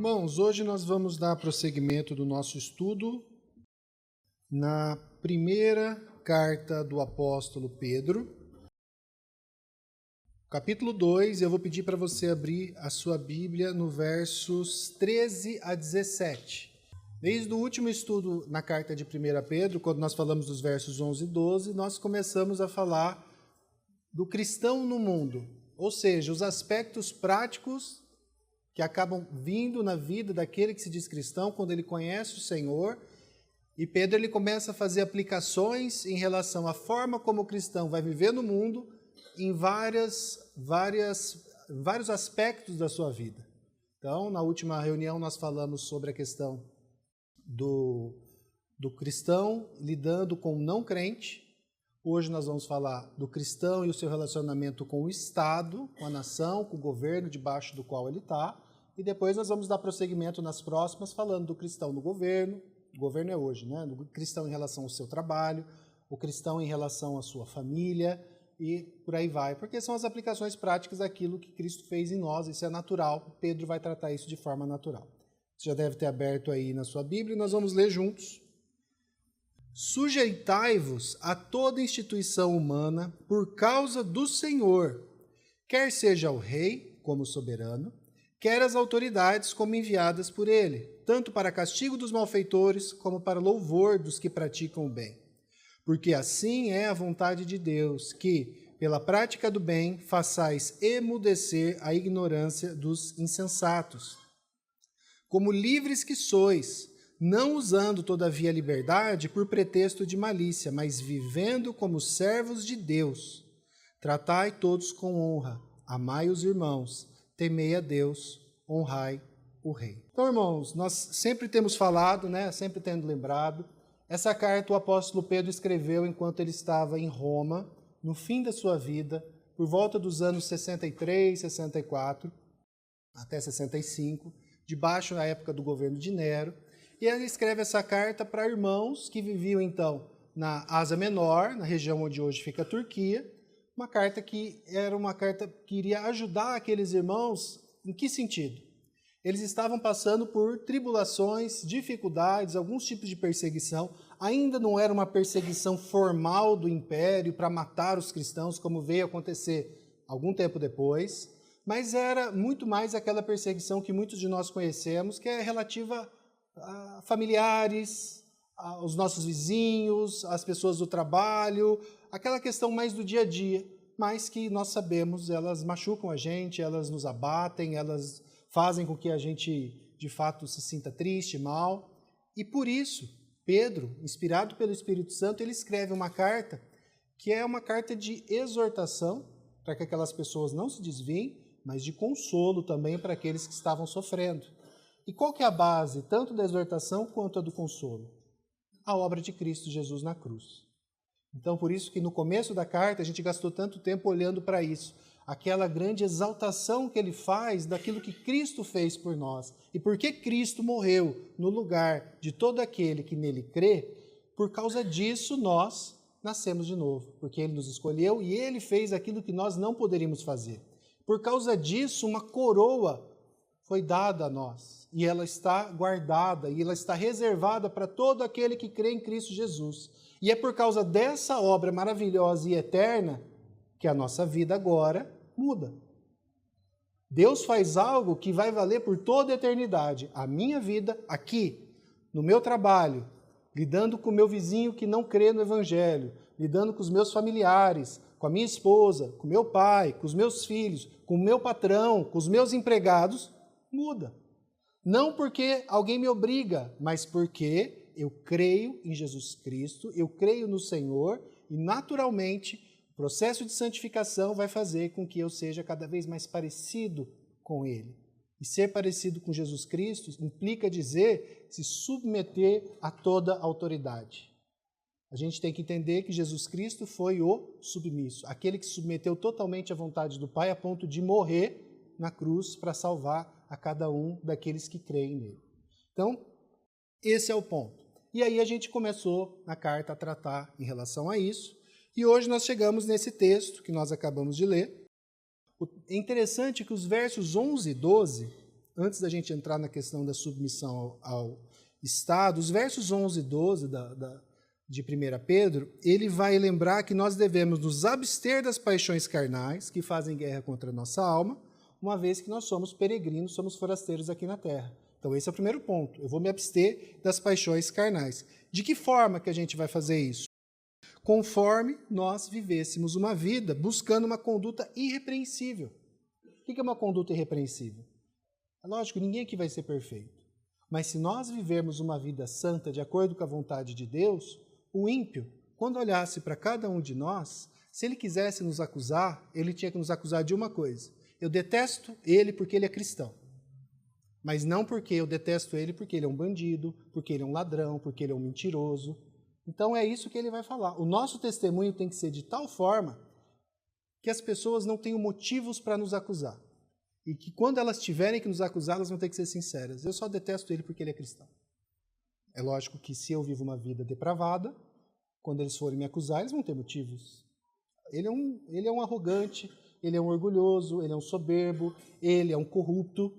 Irmãos, hoje nós vamos dar prosseguimento do nosso estudo na primeira carta do apóstolo Pedro, capítulo 2. Eu vou pedir para você abrir a sua Bíblia no versos 13 a 17. Desde o último estudo na carta de 1 Pedro, quando nós falamos dos versos 11 e 12, nós começamos a falar do cristão no mundo, ou seja, os aspectos práticos que acabam vindo na vida daquele que se diz cristão quando ele conhece o Senhor. E Pedro ele começa a fazer aplicações em relação à forma como o cristão vai viver no mundo em vários aspectos da sua vida. Então, na última reunião nós falamos sobre a questão do cristão lidando com o não crente. Hoje nós vamos falar do cristão e o seu relacionamento com o Estado, com a nação, com o governo debaixo do qual ele está. E depois nós vamos dar prosseguimento nas próximas, falando do cristão no governo. O governo é hoje, né? Do cristão em relação ao seu trabalho, o cristão em relação à sua família e por aí vai. Porque são as aplicações práticas daquilo que Cristo fez em nós, isso é natural. Pedro vai tratar isso de forma natural. Você já deve ter aberto aí na sua Bíblia e nós vamos ler juntos. Sujeitai-vos a toda instituição humana por causa do Senhor, quer seja o rei como soberano, quer as autoridades como enviadas por ele, tanto para castigo dos malfeitores como para louvor dos que praticam o bem. Porque assim é a vontade de Deus, que, pela prática do bem, façais emudecer a ignorância dos insensatos. Como livres que sois, não usando todavia a liberdade por pretexto de malícia, mas vivendo como servos de Deus. Tratai todos com honra, amai os irmãos, temei a Deus, honrai o rei. Então, irmãos, nós sempre temos falado, né, sempre tendo lembrado, essa carta o apóstolo Pedro escreveu enquanto ele estava em Roma, no fim da sua vida, por volta dos anos 63, 64, até 65, debaixo da época do governo de Nero, e ele escreve essa carta para irmãos que viviam, então, na Ásia Menor, na região onde hoje fica a Turquia, uma carta que era uma carta que iria ajudar aqueles irmãos. Em que sentido? Eles estavam passando por tribulações, dificuldades, alguns tipos de perseguição. Ainda não era uma perseguição formal do império para matar os cristãos, como veio acontecer algum tempo depois, mas era muito mais aquela perseguição que muitos de nós conhecemos, que é relativa a familiares, aos nossos vizinhos, às pessoas do trabalho, aquela questão mais do dia a dia, mas que nós sabemos, elas machucam a gente, elas nos abatem, elas fazem com que a gente, de fato, se sinta triste, mal. E por isso, Pedro, inspirado pelo Espírito Santo, ele escreve uma carta que é uma carta de exortação para que aquelas pessoas não se desviem, mas de consolo também para aqueles que estavam sofrendo. E qual que é a base, tanto da exortação quanto a do consolo? A obra de Cristo Jesus na cruz. Então, por isso que no começo da carta a gente gastou tanto tempo olhando para isso, aquela grande exaltação que ele faz daquilo que Cristo fez por nós. E por que Cristo morreu no lugar de todo aquele que nele crê? Por causa disso nós nascemos de novo, porque ele nos escolheu e ele fez aquilo que nós não poderíamos fazer. Por causa disso, uma coroa foi dada a nós, e ela está guardada, e ela está reservada para todo aquele que crê em Cristo Jesus. E é por causa dessa obra maravilhosa e eterna que a nossa vida agora muda. Deus faz algo que vai valer por toda a eternidade. A minha vida aqui, no meu trabalho, lidando com o meu vizinho que não crê no Evangelho, lidando com os meus familiares, com a minha esposa, com o meu pai, com os meus filhos, com o meu patrão, com os meus empregados, muda. Não porque alguém me obriga, mas porque eu creio em Jesus Cristo, eu creio no Senhor e, naturalmente, o processo de santificação vai fazer com que eu seja cada vez mais parecido com Ele. E ser parecido com Jesus Cristo implica dizer se submeter a toda autoridade. A gente tem que entender que Jesus Cristo foi o submisso, aquele que submeteu totalmente à vontade do Pai a ponto de morrer na cruz para salvar a cada um daqueles que creem nele. Então, esse é o ponto. E aí a gente começou na carta a tratar em relação a isso, e hoje nós chegamos nesse texto que nós acabamos de ler. É interessante que os versos 11 e 12 antes da gente entrar na questão da submissão ao Estado, os versos 11 e 12 de 1 Pedro, ele vai lembrar que nós devemos nos abster das paixões carnais que fazem guerra contra a nossa alma, uma vez que nós somos peregrinos, somos forasteiros aqui na terra. Então esse é o primeiro ponto, eu vou me abster das paixões carnais. De que forma que a gente vai fazer isso? Conforme nós vivêssemos uma vida buscando uma conduta irrepreensível. O que é uma conduta irrepreensível? É lógico, ninguém aqui vai ser perfeito. Mas se nós vivermos uma vida santa de acordo com a vontade de Deus, o ímpio, quando olhasse para cada um de nós, se ele quisesse nos acusar, ele tinha que nos acusar de uma coisa. Eu detesto ele porque ele é cristão. Mas não porque eu detesto ele porque ele é um bandido, porque ele é um ladrão, porque ele é um mentiroso. Então é isso que ele vai falar. O nosso testemunho tem que ser de tal forma que as pessoas não tenham motivos para nos acusar. E que quando elas tiverem que nos acusar, elas vão ter que ser sinceras. Eu só detesto ele porque ele é cristão. É lógico que se eu vivo uma vida depravada, quando eles forem me acusar, eles vão ter motivos. Ele é um arrogante, ele é um orgulhoso, ele é um soberbo, ele é um corrupto.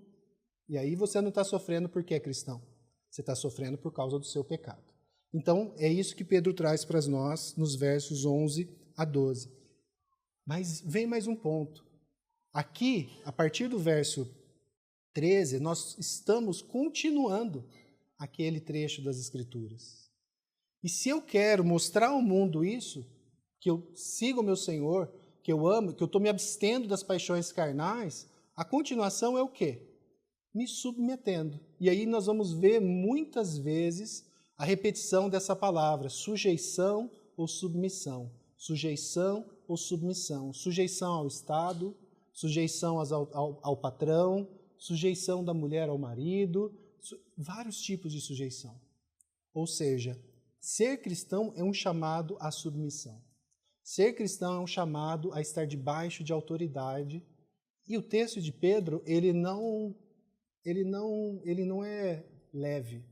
E aí você não está sofrendo porque é cristão. Você está sofrendo por causa do seu pecado. Então, é isso que Pedro traz para nós nos versos 11 a 12. Mas vem mais um ponto. Aqui, a partir do verso 13, nós estamos continuando aquele trecho das Escrituras. E se eu quero mostrar ao mundo isso, que eu sigo o meu Senhor, que eu amo, que eu estou me abstendo das paixões carnais, a continuação é o quê? Me submetendo. E aí nós vamos ver muitas vezes a repetição dessa palavra, sujeição ou submissão. Sujeição ou submissão. Sujeição ao Estado, sujeição ao patrão, sujeição da mulher ao marido, vários tipos de sujeição. Ou seja, ser cristão é um chamado à submissão. Ser cristão é um chamado a estar debaixo de autoridade. E o texto de Pedro, ele não é leve.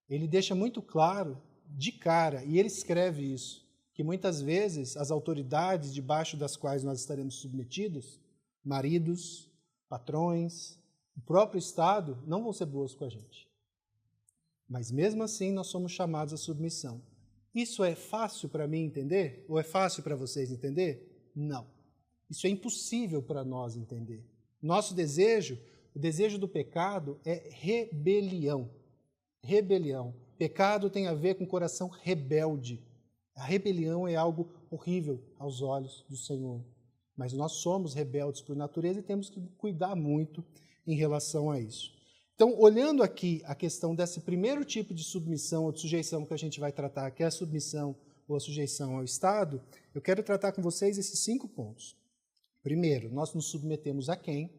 Ele deixa muito claro, de cara, e ele escreve isso, que muitas vezes as autoridades debaixo das quais nós estaremos submetidos, maridos, patrões, o próprio Estado, não vão ser boas com a gente. Mas mesmo assim nós somos chamados à submissão. Isso é fácil para mim entender? Ou é fácil para vocês entender? Não. Isso é impossível para nós entender. Nosso desejo, o desejo do pecado é rebelião. Rebelião. Pecado tem a ver com coração rebelde. A rebelião é algo horrível aos olhos do Senhor. Mas nós somos rebeldes por natureza e temos que cuidar muito em relação a isso. Então, olhando aqui a questão desse primeiro tipo de submissão ou de sujeição que a gente vai tratar, que é a submissão ou a sujeição ao Estado, eu quero tratar com vocês esses 5 pontos. Primeiro, nós nos submetemos a quem?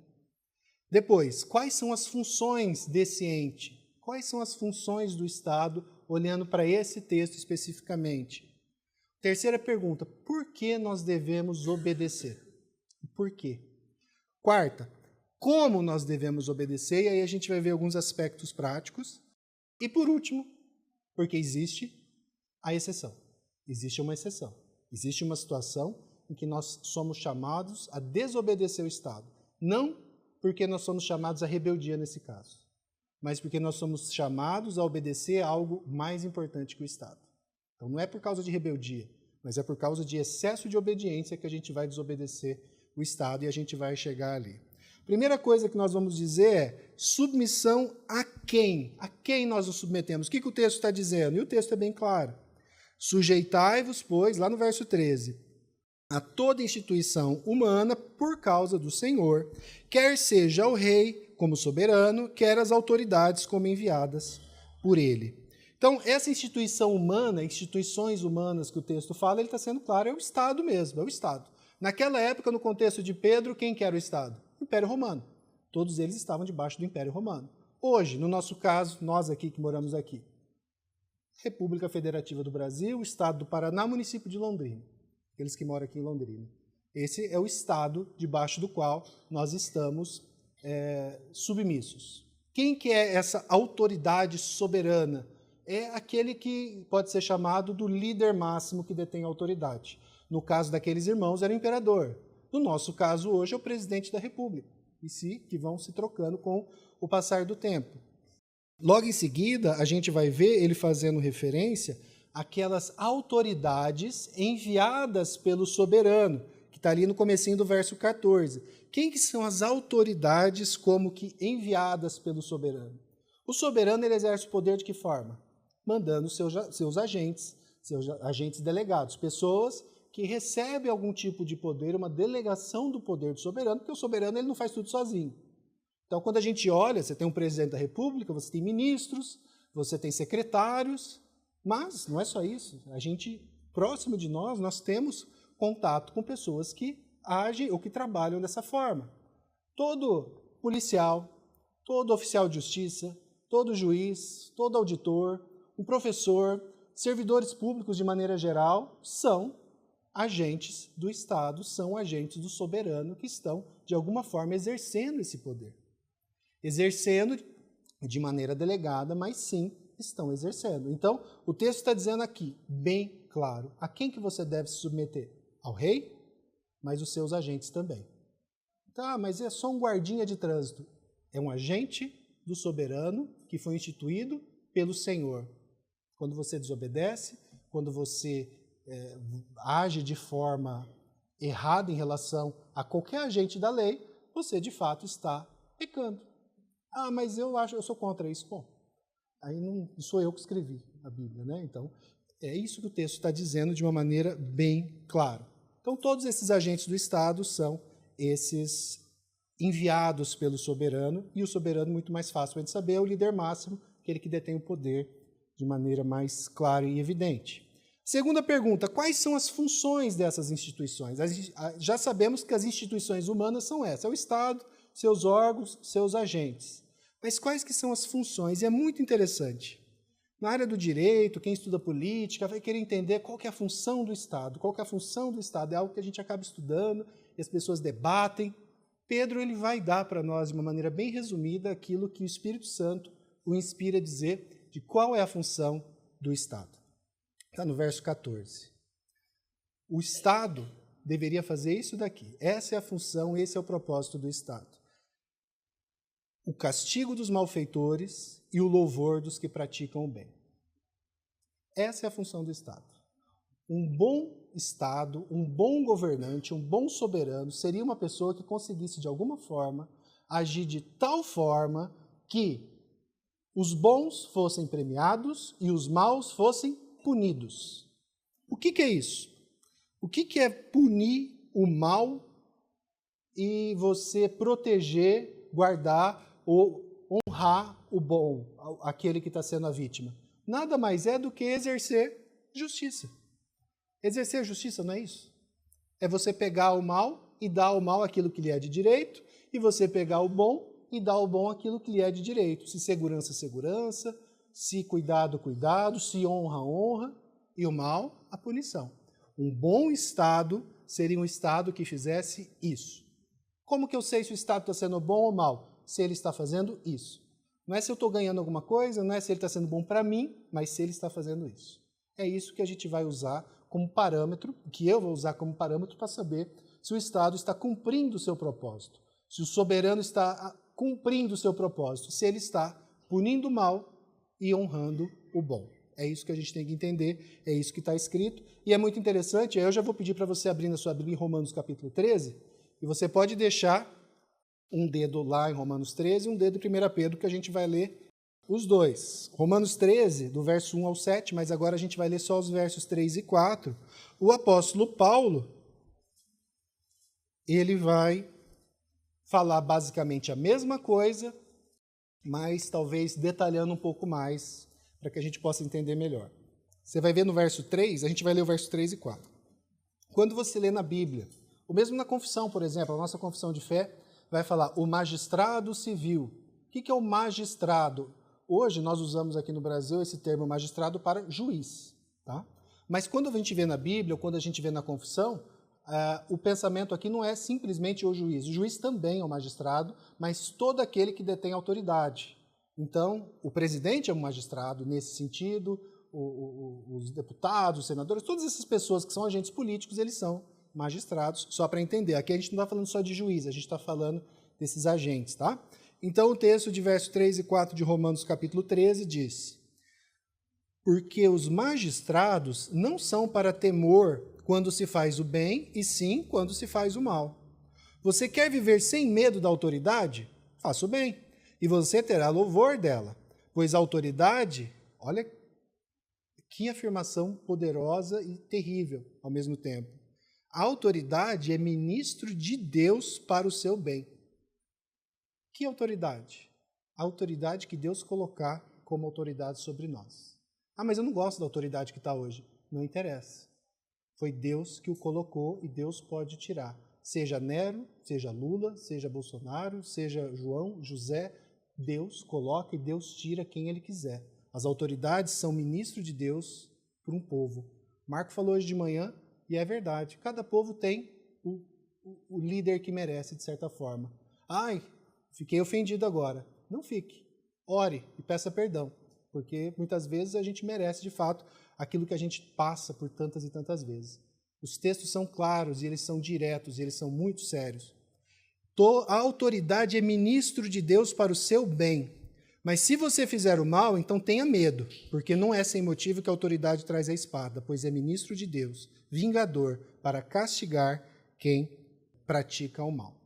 Depois, quais são as funções desse ente? Quais são as funções do Estado, olhando para esse texto especificamente? Terceira pergunta, por que nós devemos obedecer? Por quê? Quarta, como nós devemos obedecer? E aí a gente vai ver alguns aspectos práticos. E por último, porque existe a exceção. Existe uma exceção. Existe uma situação em que nós somos chamados a desobedecer o Estado. Não porque nós somos chamados à rebeldia nesse caso, mas porque nós somos chamados a obedecer a algo mais importante que o Estado. Então não é por causa de rebeldia, mas é por causa de excesso de obediência que a gente vai desobedecer o Estado e a gente vai chegar ali. Primeira coisa que nós vamos dizer é submissão a quem? A quem nós nos submetemos? O que o texto está dizendo? E o texto é bem claro. Sujeitai-vos, pois, lá no verso 13, a toda instituição humana por causa do Senhor, quer seja o rei como soberano, quer as autoridades como enviadas por ele. Então, essa instituição humana, instituições humanas que o texto fala, ele está sendo claro, é o Estado mesmo, é o Estado. Naquela época, no contexto de Pedro, quem que era o Estado? O Império Romano. Todos eles estavam debaixo do Império Romano. Hoje, no nosso caso, nós aqui que moramos aqui, República Federativa do Brasil, Estado do Paraná, município de Londrina. Aqueles que moram aqui em Londrina. Esse é o Estado debaixo do qual nós estamos submissos. Quem que é essa autoridade soberana? É aquele que pode ser chamado do líder máximo que detém a autoridade. No caso daqueles irmãos, era o imperador. No nosso caso hoje é o presidente da República. que vão se trocando com o passar do tempo. Logo em seguida, a gente vai ver ele fazendo referência àquelas autoridades enviadas pelo soberano, que está ali no comecinho do verso 14. Quem que são as autoridades como que enviadas pelo soberano? O soberano ele exerce o poder de que forma? Mandando seus agentes delegados, pessoas que recebem algum tipo de poder, uma delegação do poder do soberano, porque o soberano ele não faz tudo sozinho. Então, quando a gente olha, você tem um presidente da República, você tem ministros, você tem secretários, mas não é só isso. A gente, próximo de nós temos contato com pessoas que agem ou que trabalham dessa forma. Todo policial, todo oficial de justiça, todo juiz, todo auditor, um professor, servidores públicos de maneira geral, são agentes do Estado, são agentes do soberano que estão, de alguma forma, exercendo esse poder. Exercendo de maneira delegada, mas sim estão exercendo. Então, o texto está dizendo aqui, bem claro, a quem que você deve se submeter? Ao rei, mas os seus agentes também. Tá, mas é só um guardinha de trânsito. É um agente do soberano que foi instituído pelo Senhor. Quando você desobedece, quando você age de forma errada em relação a qualquer agente da lei, você de fato está pecando. Ah, mas eu sou contra isso. Bom, aí não sou eu que escrevi a Bíblia, né? Então, é isso que o texto está dizendo de uma maneira bem clara. Então, todos esses agentes do Estado são esses enviados pelo soberano, e o soberano, muito mais fácil de saber, é o líder máximo, aquele que detém o poder de maneira mais clara e evidente. Segunda pergunta, quais são as funções dessas instituições? Já sabemos que as instituições humanas são essas, é o Estado, seus órgãos, seus agentes. Mas quais que são as funções? E é muito interessante. Na área do direito, quem estuda política vai querer entender qual que é a função do Estado. Qual que é a função do Estado? É algo que a gente acaba estudando e as pessoas debatem. Pedro ele vai dar para nós, de uma maneira bem resumida, aquilo que o Espírito Santo o inspira a dizer de qual é a função do Estado. Está no verso 14. O Estado deveria fazer isso daqui. Essa é a função, esse é o propósito do Estado. O castigo dos malfeitores e o louvor dos que praticam o bem. Essa é a função do Estado. Um bom Estado, um bom governante, um bom soberano seria uma pessoa que conseguisse, de alguma forma, agir de tal forma que os bons fossem premiados e os maus fossem punidos. O que é isso? O que é punir o mal e você proteger, guardar ou honrar o bom, aquele que está sendo a vítima? Nada mais é do que exercer justiça. Exercer justiça não é isso? É você pegar o mal e dar ao mal aquilo que lhe é de direito, e você pegar o bom e dar ao bom aquilo que lhe é de direito. Se segurança, segurança, se cuidado, cuidado, se honra, honra, e o mal, a punição. Um bom Estado seria um Estado que fizesse isso. Como que eu sei se o Estado está sendo bom ou mal? Se ele está fazendo isso. Não é se eu estou ganhando alguma coisa, não é se ele está sendo bom para mim, mas se ele está fazendo isso. É isso que a gente vai usar como parâmetro, que eu vou usar como parâmetro para saber se o Estado está cumprindo o seu propósito, se o soberano está cumprindo o seu propósito, se ele está punindo o mal e honrando o bom. É isso que a gente tem que entender, é isso que está escrito, e é muito interessante, eu já vou pedir para você abrir na sua Bíblia em Romanos capítulo 13, e você pode deixar um dedo lá em Romanos 13 e um dedo em 1 Pedro, que a gente vai ler os dois. Romanos 13, do verso 1 ao 7, mas agora a gente vai ler só os versos 3 e 4. O apóstolo Paulo, ele vai falar basicamente a mesma coisa, mas talvez detalhando um pouco mais, para que a gente possa entender melhor. Você vai ver no verso 3, a gente vai ler o verso 3 e 4. Quando você lê na Bíblia, ou mesmo na confissão, por exemplo, a nossa confissão de fé vai falar o magistrado civil. O que é o magistrado? Hoje nós usamos aqui no Brasil esse termo magistrado para juiz. Tá? Mas quando a gente vê na Bíblia, ou quando a gente vê na confissão, o pensamento aqui não é simplesmente o juiz. O juiz também é o magistrado, mas todo aquele que detém autoridade. Então, o presidente é um magistrado nesse sentido, os deputados, os senadores, todas essas pessoas que são agentes políticos, eles são magistrados, só para entender. Aqui a gente não está falando só de juiz, a gente está falando desses agentes, tá? Então o texto de verso 3 e 4 de Romanos capítulo 13 diz: porque os magistrados não são para temor quando se faz o bem, e sim quando se faz o mal. Você quer viver sem medo da autoridade? Faça o bem, e você terá louvor dela, pois a autoridade, olha que afirmação poderosa e terrível ao mesmo tempo. A autoridade é ministro de Deus para o seu bem. Que autoridade? A autoridade que Deus colocar como autoridade sobre nós. Ah, mas eu não gosto da autoridade que está hoje. Não interessa. Foi Deus que o colocou e Deus pode tirar. Seja Nero, seja Lula, seja Bolsonaro, seja João, José, Deus coloca e Deus tira quem Ele quiser. As autoridades são ministro de Deus para um povo. Marco falou hoje de manhã e é verdade. Cada povo tem o líder que merece, de certa forma. Ai, fiquei ofendido agora. Não fique. Ore e peça perdão. Porque muitas vezes a gente merece, de fato, aquilo que a gente passa por tantas e tantas vezes. Os textos são claros e eles são diretos e eles são muito sérios. A autoridade é ministro de Deus para o seu bem. Mas se você fizer o mal, então tenha medo, porque não é sem motivo que a autoridade traz a espada, pois é ministro de Deus, vingador, para castigar quem pratica o mal.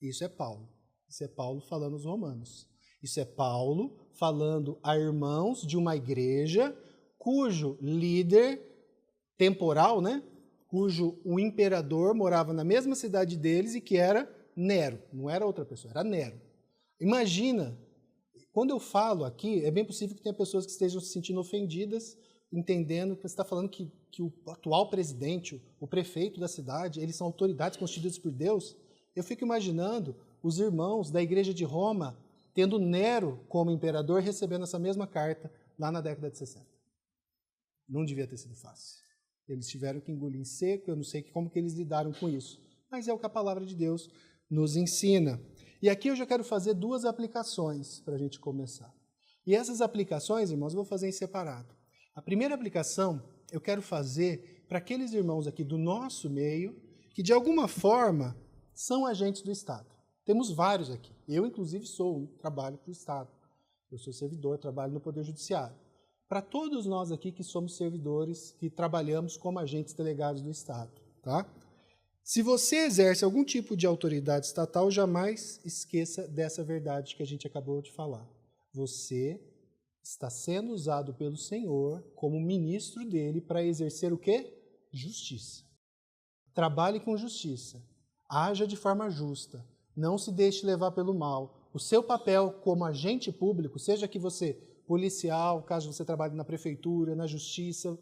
Isso é Paulo. Isso é Paulo falando aos romanos. Isso é Paulo falando a irmãos de uma igreja cujo líder temporal, cujo o imperador morava na mesma cidade deles e que era Nero. Não era outra pessoa, era Nero. Imagina, quando eu falo aqui, é bem possível que tenha pessoas que estejam se sentindo ofendidas, entendendo que você está falando que o atual presidente, o prefeito da cidade, eles são autoridades constituídas por Deus. Eu fico imaginando os irmãos da igreja de Roma tendo Nero como imperador, recebendo essa mesma carta lá na década de 60. Não devia ter sido fácil. Eles tiveram que engolir em seco, eu não sei como que eles lidaram com isso, mas é o que a palavra de Deus nos ensina. E aqui eu já quero fazer duas aplicações para a gente começar. E essas aplicações, irmãos, eu vou fazer em separado. A primeira aplicação eu quero fazer para aqueles irmãos aqui do nosso meio que, de alguma forma, são agentes do Estado. Temos vários aqui. Eu, inclusive, trabalho para o Estado. Eu sou servidor, trabalho no Poder Judiciário. Para todos nós aqui que somos servidores, que trabalhamos como agentes delegados do Estado, tá? Se você exerce algum tipo de autoridade estatal, jamais esqueça dessa verdade que a gente acabou de falar. Você está sendo usado pelo Senhor como ministro dele para exercer o quê? Justiça. Trabalhe com justiça. Haja de forma justa. Não se deixe levar pelo mal. O seu papel como agente público, seja que você policial, caso você trabalhe na prefeitura, na justiça,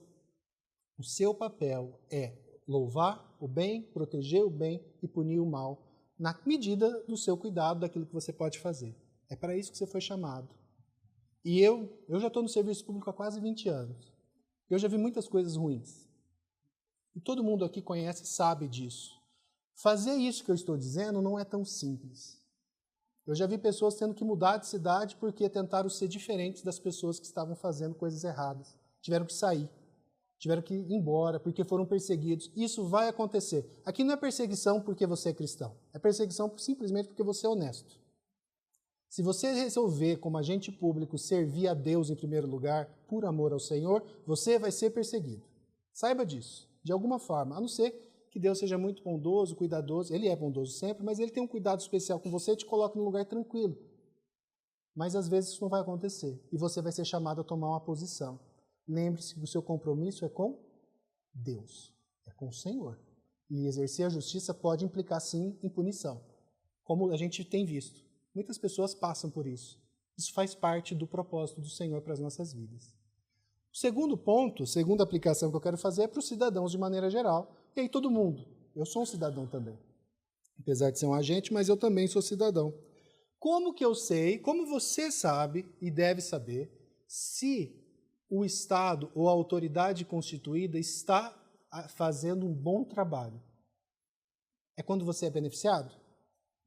o seu papel é louvar o bem, proteger o bem e punir o mal, na medida do seu cuidado, daquilo que você pode fazer. É para isso que você foi chamado. E eu já estou no serviço público há quase 20 anos. Eu já vi muitas coisas ruins. E todo mundo aqui conhece e sabe disso. Fazer isso que eu estou dizendo não é tão simples. Eu já vi pessoas tendo que mudar de cidade porque tentaram ser diferentes das pessoas que estavam fazendo coisas erradas. Tiveram que sair, tiveram que ir embora porque foram perseguidos. Isso vai acontecer. Aqui não é perseguição porque você é cristão. É perseguição simplesmente porque você é honesto. Se você resolver, como agente público, servir a Deus em primeiro lugar, por amor ao Senhor, você vai ser perseguido. Saiba disso, de alguma forma, a não ser que Deus seja muito bondoso, cuidadoso. Ele é bondoso sempre, mas Ele tem um cuidado especial com você e te coloca num lugar tranquilo. Mas às vezes isso não vai acontecer e você vai ser chamado a tomar uma posição. Lembre-se que o seu compromisso é com Deus, é com o Senhor. E exercer a justiça pode implicar, sim, em punição, como a gente tem visto. Muitas pessoas passam por isso. Isso faz parte do propósito do Senhor para as nossas vidas. O segundo ponto, a segunda aplicação que eu quero fazer é para os cidadãos de maneira geral. E aí todo mundo. Eu sou um cidadão também. Apesar de ser um agente, mas eu também sou cidadão. Como que eu sei, como você sabe e deve saber, se o Estado ou a autoridade constituída está fazendo um bom trabalho? É quando você é beneficiado?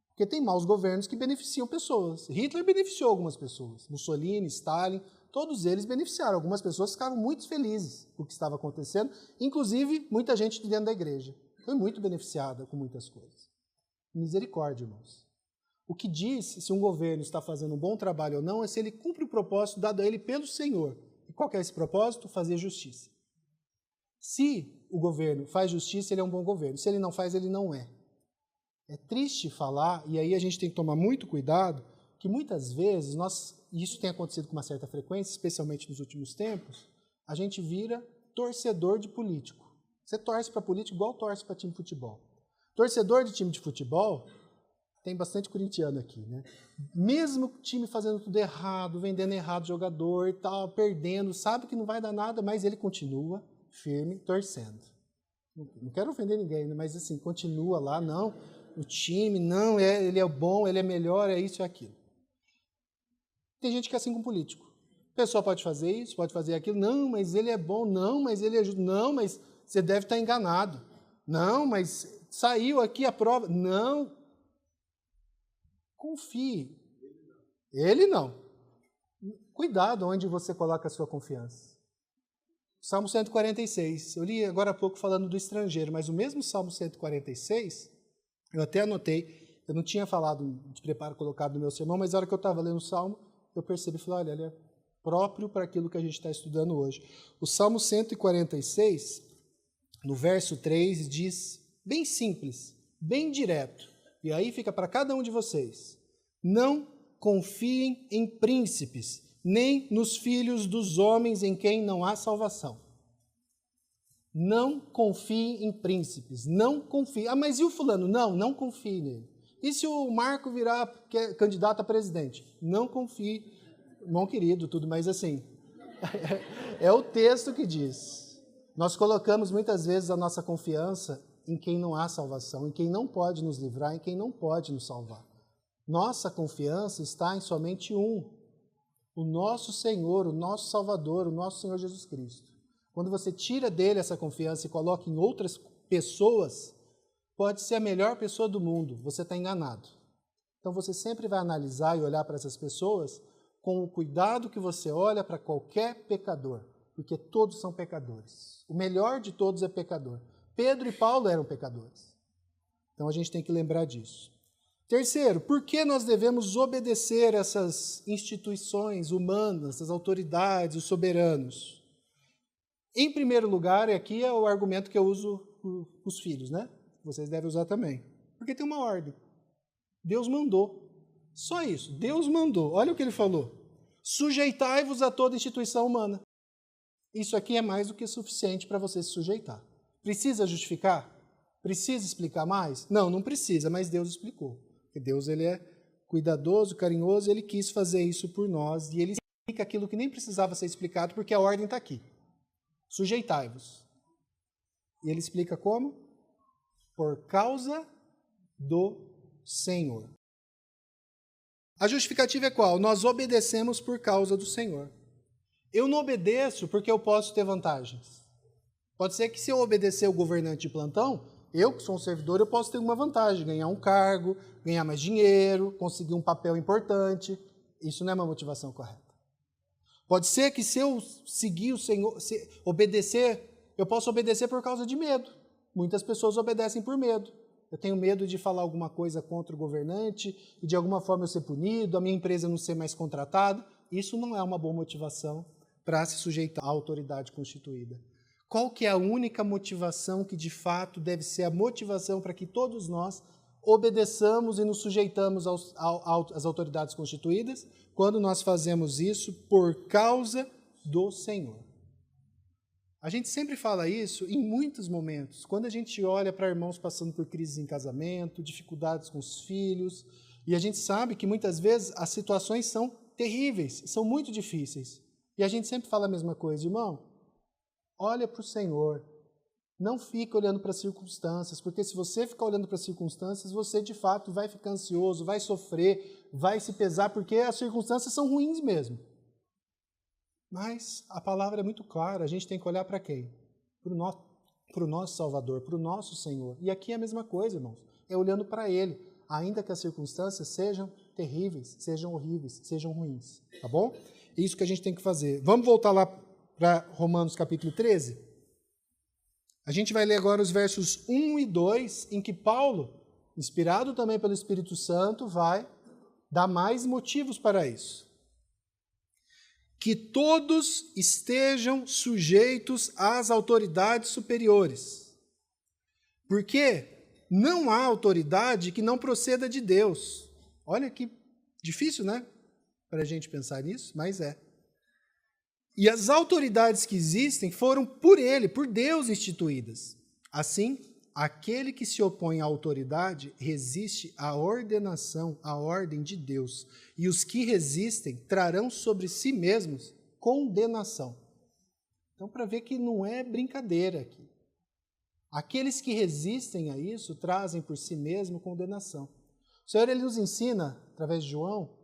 Porque tem maus governos que beneficiam pessoas. Hitler beneficiou algumas pessoas. Mussolini, Stalin, todos eles beneficiaram. Algumas pessoas ficaram muito felizes com o que estava acontecendo, inclusive muita gente de dentro da igreja. Foi muito beneficiada com muitas coisas. Misericórdia, irmãos. O que diz se um governo está fazendo um bom trabalho ou não é se ele cumpre o propósito dado a ele pelo Senhor. E qual que é esse propósito? Fazer justiça. Se o governo faz justiça, ele é um bom governo. Se ele não faz, ele não é. É triste falar, e aí a gente tem que tomar muito cuidado, que muitas vezes, e isso tem acontecido com uma certa frequência, especialmente nos últimos tempos, a gente vira torcedor de político. Você torce para político igual torce para time de futebol. Torcedor de time de futebol, tem bastante corintiano aqui, né? Mesmo o time fazendo tudo errado, vendendo errado jogador e tal, perdendo, sabe que não vai dar nada, mas ele continua firme, torcendo. Não quero ofender ninguém, mas assim, continua lá, não, o time, não, ele é bom, ele é melhor, é isso e aquilo. Tem gente que é assim com político. O pessoal pode fazer isso, pode fazer aquilo, não, mas ele é bom, não, mas ele ajuda, não, mas você deve estar enganado, não, mas saiu aqui a prova, não. Confie. Ele não. Cuidado onde você coloca a sua confiança. Salmo 146. Eu li agora há pouco falando do estrangeiro, mas o mesmo Salmo 146, eu até anotei, eu não tinha falado de preparo colocado no meu sermão, mas na hora que eu estava lendo o Salmo, eu percebi e falei, olha, ele é próprio para aquilo que a gente está estudando hoje. O Salmo 146, no verso 3, diz, bem simples, bem direto, e aí fica para cada um de vocês, não confiem em príncipes, nem nos filhos dos homens em quem não há salvação. Não confie em príncipes, não confie. Ah, mas e o fulano? Não confie nele. E se o Marco virar candidato a presidente? Não confie. Irmão querido, tudo, mas assim, é o texto que diz. Nós colocamos muitas vezes a nossa confiança em quem não há salvação, em quem não pode nos livrar, em quem não pode nos salvar. Nossa confiança está em somente um, o nosso Senhor, o nosso Salvador, o nosso Senhor Jesus Cristo. Quando você tira dele essa confiança e coloca em outras pessoas, pode ser a melhor pessoa do mundo, você está enganado. Então você sempre vai analisar e olhar para essas pessoas com o cuidado que você olha para qualquer pecador, porque todos são pecadores. O melhor de todos é pecador. Pedro e Paulo eram pecadores. Então a gente tem que lembrar disso. Terceiro, por que nós devemos obedecer essas instituições humanas, essas autoridades, os soberanos? Em primeiro lugar, e aqui é o argumento que eu uso com os filhos, né? Vocês devem usar também. Porque tem uma ordem. Deus mandou. Só isso. Deus mandou. Olha o que ele falou. Sujeitai-vos a toda instituição humana. Isso aqui é mais do que suficiente para você se sujeitar. Precisa justificar? Precisa explicar mais? Não precisa, mas Deus explicou. Porque Deus ele é cuidadoso, carinhoso, ele quis fazer isso por nós, e ele explica aquilo que nem precisava ser explicado, porque a ordem está aqui. Sujeitai-vos. E ele explica como? Por causa do Senhor. A justificativa é qual? Nós obedecemos por causa do Senhor. Eu não obedeço porque eu posso ter vantagens. Pode ser que se eu obedecer o governante de plantão, eu que sou um servidor, eu posso ter uma vantagem, ganhar um cargo, ganhar mais dinheiro, conseguir um papel importante. Isso não é uma motivação correta. Pode ser que se eu seguir o Senhor, obedecer, eu posso obedecer por causa de medo. Muitas pessoas obedecem por medo. Eu tenho medo de falar alguma coisa contra o governante e de alguma forma eu ser punido, a minha empresa não ser mais contratada. Isso não é uma boa motivação para se sujeitar à autoridade constituída. Qual que é a única motivação que de fato deve ser a motivação para que todos nós obedeçamos e nos sujeitamos às autoridades constituídas? Quando nós fazemos isso por causa do Senhor. A gente sempre fala isso em muitos momentos, quando a gente olha para irmãos passando por crises em casamento, dificuldades com os filhos, e a gente sabe que muitas vezes as situações são terríveis, são muito difíceis. E a gente sempre fala a mesma coisa, irmão, olha para o Senhor, não fica olhando para as circunstâncias, porque se você ficar olhando para as circunstâncias, você de fato vai ficar ansioso, vai sofrer, vai se pesar, porque as circunstâncias são ruins mesmo. Mas a palavra é muito clara, a gente tem que olhar para quem? Para o nosso Salvador, para o nosso Senhor. E aqui é a mesma coisa, irmãos, é olhando para Ele, ainda que as circunstâncias sejam terríveis, sejam horríveis, sejam ruins, tá bom? É isso que a gente tem que fazer. Vamos voltar lá para Romanos capítulo 13? A gente vai ler agora os versos 1 e 2, em que Paulo, inspirado também pelo Espírito Santo, vai dá mais motivos para isso. Que todos estejam sujeitos às autoridades superiores. Porque não há autoridade que não proceda de Deus. Olha que difícil, né? Para a gente pensar nisso, mas é. E as autoridades que existem foram por Ele, por Deus instituídas. Assim, aquele que se opõe à autoridade resiste à ordenação, à ordem de Deus. E os que resistem trarão sobre si mesmos condenação. Então, para ver que não é brincadeira aqui. Aqueles que resistem a isso trazem por si mesmo condenação. O Senhor ele nos ensina, através de João,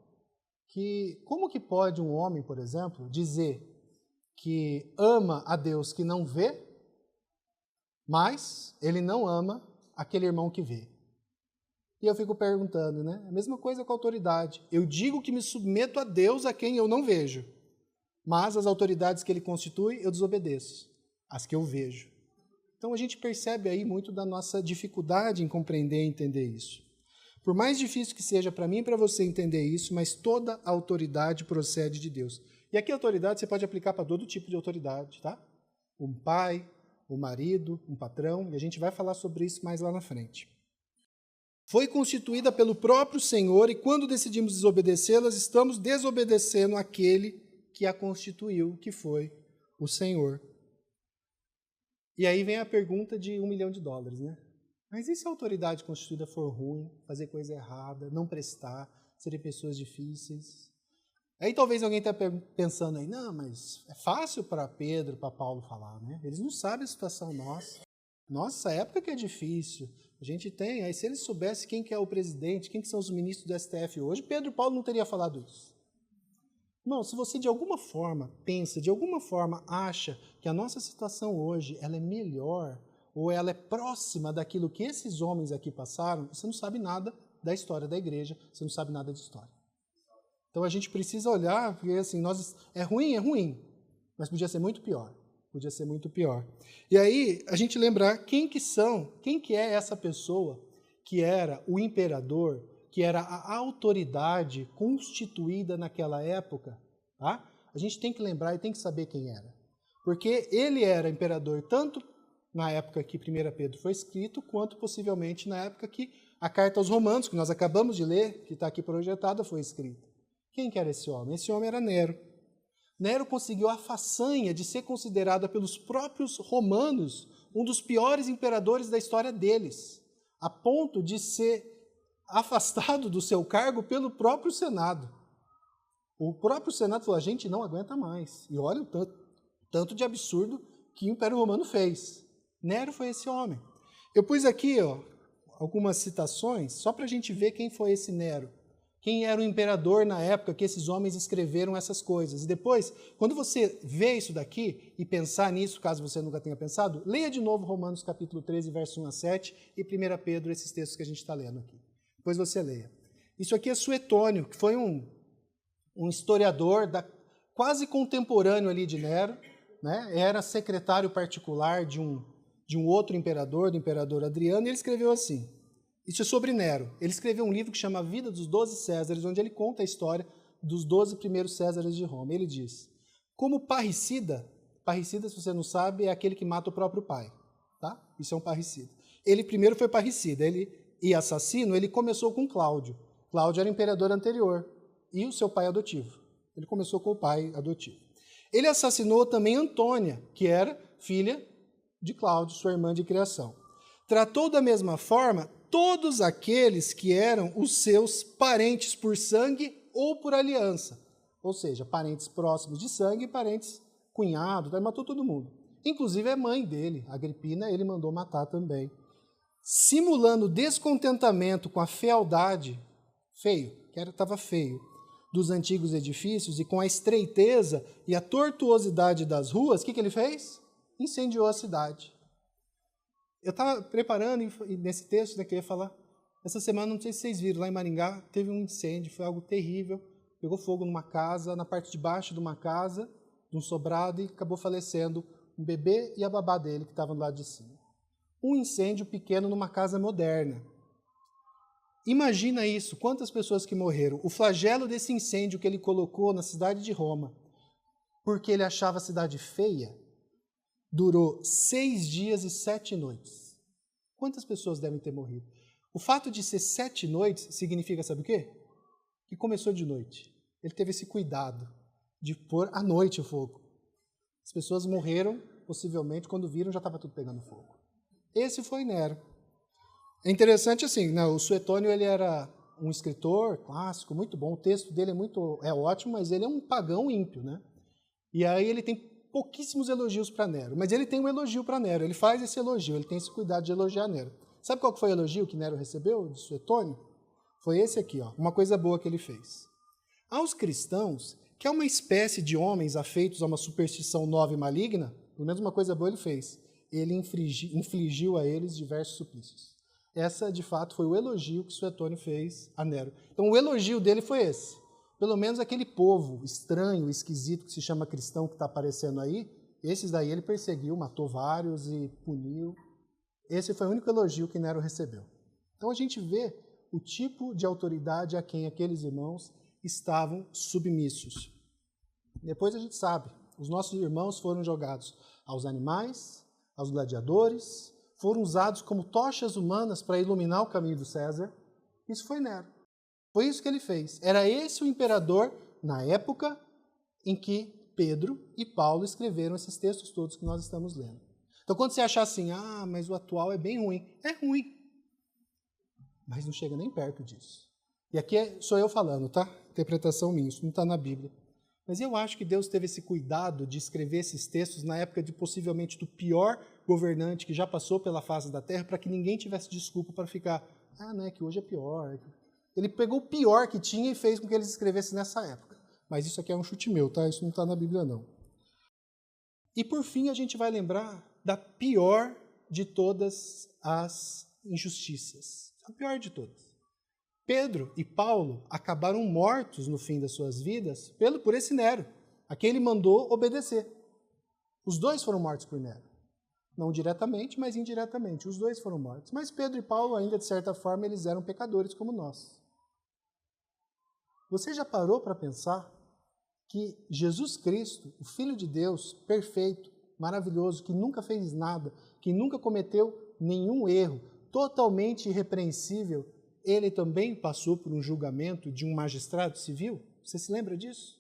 que como que pode um homem, por exemplo, dizer que ama a Deus que não vê, mas ele não ama aquele irmão que vê. E eu fico perguntando, né? A mesma coisa com a autoridade. Eu digo que me submeto a Deus a quem eu não vejo, mas as autoridades que ele constitui, eu desobedeço, as que eu vejo. Então a gente percebe aí muito da nossa dificuldade em compreender e entender isso. Por mais difícil que seja para mim e para você entender isso, mas toda a autoridade procede de Deus. E aqui a autoridade você pode aplicar para todo tipo de autoridade, tá? Um pai, um marido, um patrão, e a gente vai falar sobre isso mais lá na frente. Foi constituída pelo próprio Senhor e quando decidimos desobedecê-las, estamos desobedecendo aquele que a constituiu, que foi o Senhor. E aí vem a pergunta de $1 milhão, né? Mas e se a autoridade constituída for ruim, fazer coisa errada, não prestar, serem pessoas difíceis? Aí talvez alguém esteja pensando aí, não, mas é fácil para Pedro, para Paulo falar, né? Eles não sabem a situação nossa. Nossa, época que é difícil. A gente tem, aí se eles soubessem quem que é o presidente, quem que são os ministros do STF hoje, Pedro e Paulo não teria falado isso. Não, se você de alguma forma pensa, de alguma forma acha que a nossa situação hoje ela é melhor ou ela é próxima daquilo que esses homens aqui passaram, você não sabe nada da história da igreja, você não sabe nada de história. Então a gente precisa olhar, porque assim, é ruim, mas podia ser muito pior. Podia ser muito pior. E aí a gente lembrar quem que é essa pessoa que era o imperador, que era a autoridade constituída naquela época, tá? A gente tem que lembrar e tem que saber quem era. Porque ele era imperador tanto na época que 1 Pedro foi escrito, quanto possivelmente na época que a carta aos Romanos, que nós acabamos de ler, que está aqui projetada, foi escrita. Quem que era esse homem? Esse homem era Nero. Nero conseguiu a façanha de ser considerado pelos próprios romanos um dos piores imperadores da história deles, a ponto de ser afastado do seu cargo pelo próprio Senado. O próprio Senado falou, a gente não aguenta mais. E olha o tanto de absurdo que o Império Romano fez. Nero foi esse homem. Eu pus aqui algumas citações, só para a gente ver quem foi esse Nero. Quem era o imperador na época que esses homens escreveram essas coisas. E depois, quando você vê isso daqui e pensar nisso, caso você nunca tenha pensado, leia de novo Romanos capítulo 13, verso 1 a 7 e 1 Pedro, esses textos que a gente está lendo aqui. Depois você leia. Isso aqui é Suetônio, que foi um historiador quase contemporâneo ali de Nero, né? Era secretário particular de um outro imperador, do imperador Adriano, e ele escreveu assim. Isso é sobre Nero. Ele escreveu um livro que chama A Vida dos 12 Césares, onde ele conta a história dos 12 primeiros Césares de Roma. Ele diz, como parricida, se você não sabe, é aquele que mata o próprio pai. Tá? Isso é um parricida. Ele primeiro foi parricida, e assassino, ele começou com Cláudio. Cláudio era o imperador anterior, e o seu pai adotivo. Ele começou com o pai adotivo. Ele assassinou também Antônia, que era filha de Cláudio, sua irmã de criação. Tratou da mesma forma todos aqueles que eram os seus parentes por sangue ou por aliança. Ou seja, parentes próximos de sangue e parentes cunhados, ele matou todo mundo. Inclusive a mãe dele, Agripina, ele mandou matar também. Simulando descontentamento com a fealdade, estava feio, dos antigos edifícios e com a estreiteza e a tortuosidade das ruas, o que ele fez? Incendiou a cidade. Eu estava preparando nesse texto, que eu ia falar, essa semana, não sei se vocês viram, lá em Maringá, teve um incêndio, foi algo terrível, pegou fogo numa casa, na parte de baixo de uma casa, de um sobrado, e acabou falecendo um bebê e a babá dele, que estavam do lado de cima. Um incêndio pequeno numa casa moderna. Imagina isso, quantas pessoas que morreram. O flagelo desse incêndio que ele colocou na cidade de Roma, porque ele achava a cidade feia, durou 6 dias e 7 noites. Quantas pessoas devem ter morrido? O fato de ser 7 noites significa, sabe o quê? Que começou de noite. Ele teve esse cuidado de pôr à noite o fogo. As pessoas morreram, possivelmente, quando viram já estava tudo pegando fogo. Esse foi Nero. É interessante assim, né? O Suetônio ele era um escritor clássico, muito bom, o texto dele é ótimo, mas ele é um pagão ímpio, né? E aí ele tem pouquíssimos elogios para Nero, mas ele tem um elogio para Nero, ele faz esse elogio, ele tem esse cuidado de elogiar Nero. Sabe qual foi o elogio que Nero recebeu de Suetônio? Foi esse aqui, ó, uma coisa boa que ele fez. Aos cristãos, que é uma espécie de homens afeitos a uma superstição nova e maligna, pelo menos uma coisa boa ele fez, ele infligiu a eles diversos suplícios. Essa, de fato, foi o elogio que Suetônio fez a Nero. Então, o elogio dele foi esse. Pelo menos aquele povo estranho, esquisito, que se chama cristão, que está aparecendo aí, esses daí ele perseguiu, matou vários e puniu. Esse foi o único elogio que Nero recebeu. Então, a gente vê o tipo de autoridade a quem aqueles irmãos estavam submissos. Depois a gente sabe, os nossos irmãos foram jogados aos animais, aos gladiadores, foram usados como tochas humanas para iluminar o caminho do César. Isso foi Nero. Foi isso que ele fez. Era esse o imperador na época em que Pedro e Paulo escreveram esses textos todos que nós estamos lendo. Então, quando você achar assim, mas o atual é bem ruim, é ruim. Mas não chega nem perto disso. E aqui sou eu falando, tá? Interpretação minha, isso não está na Bíblia. Mas eu acho que Deus teve esse cuidado de escrever esses textos na época de possivelmente do pior governante que já passou pela face da terra, para que ninguém tivesse desculpa para ficar, né, que hoje é pior. Ele pegou o pior que tinha e fez com que eles escrevessem nessa época. Mas isso aqui é um chute meu, tá? Isso não está na Bíblia, não. E por fim a gente vai lembrar da pior de todas as injustiças. A pior de todas. Pedro e Paulo acabaram mortos no fim das suas vidas por esse Nero, a quem ele mandou obedecer. Os dois foram mortos por Nero. Não diretamente, mas indiretamente. Os dois foram mortos. Mas Pedro e Paulo, ainda de certa forma, eles eram pecadores como nós. Você já parou para pensar que Jesus Cristo, o Filho de Deus, perfeito, maravilhoso, que nunca fez nada, que nunca cometeu nenhum erro, totalmente irrepreensível, ele também passou por um julgamento de um magistrado civil? Você se lembra disso?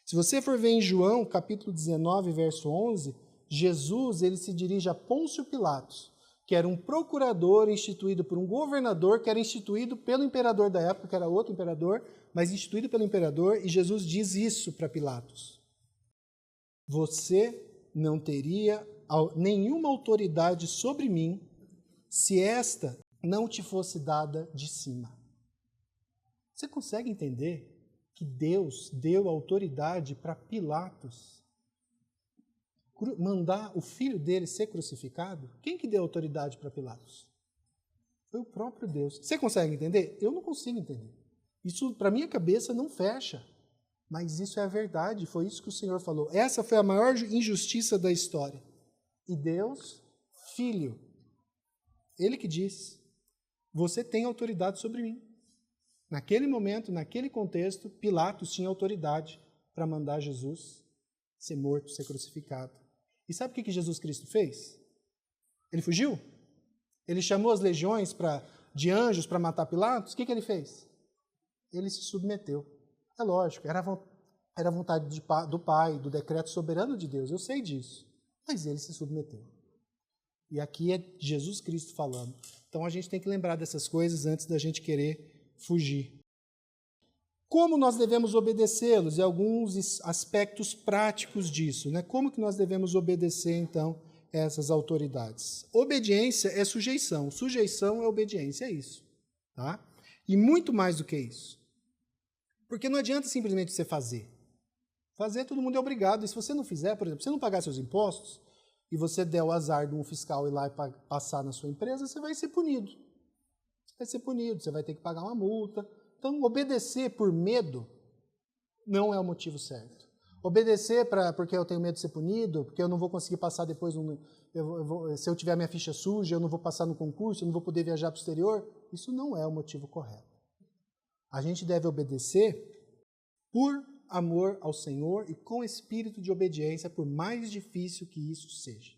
Se você for ver em João, capítulo 19, verso 11, Jesus ele se dirige a Pôncio Pilatos, que era um procurador instituído por um governador, que era instituído pelo imperador da época, que era outro imperador, mas instituído pelo imperador, e Jesus diz isso para Pilatos. Você não teria nenhuma autoridade sobre mim se esta não te fosse dada de cima. Você consegue entender que Deus deu autoridade para Pilatos mandar o filho dele ser crucificado? Quem que deu autoridade para Pilatos? Foi o próprio Deus. Você consegue entender? Eu não consigo entender. Isso, para minha cabeça, não fecha. Mas isso é a verdade, foi isso que o Senhor falou. Essa foi a maior injustiça da história. E Deus, Filho, Ele que diz, você tem autoridade sobre mim. Naquele momento, naquele contexto, Pilatos tinha autoridade para mandar Jesus ser morto, ser crucificado. E sabe o que Jesus Cristo fez? Ele fugiu? Ele chamou as legiões de anjos para matar Pilatos? O que ele fez? Ele se submeteu. É lógico, era a vontade do Pai, do decreto soberano de Deus, eu sei disso. Mas ele se submeteu. E aqui é Jesus Cristo falando. Então a gente tem que lembrar dessas coisas antes da gente querer fugir. Como nós devemos obedecê-los? E alguns aspectos práticos disso, né? Como que nós devemos obedecer, então, essas autoridades? Obediência é sujeição. Sujeição é obediência, é isso. Tá? E muito mais do que isso. Porque não adianta simplesmente você fazer. Fazer, todo mundo é obrigado. E se você não fizer, por exemplo, se você não pagar seus impostos, e você der o azar de um fiscal ir lá e passar na sua empresa, você vai ser punido. Você vai ser punido, você vai ter que pagar uma multa. Então, obedecer por medo não é o motivo certo. Obedecer porque eu tenho medo de ser punido, porque eu não vou conseguir passar depois, se eu tiver minha ficha suja, eu não vou passar no concurso, eu não vou poder viajar para o exterior. Isso não é o motivo correto. A gente deve obedecer por amor ao Senhor e com espírito de obediência, por mais difícil que isso seja.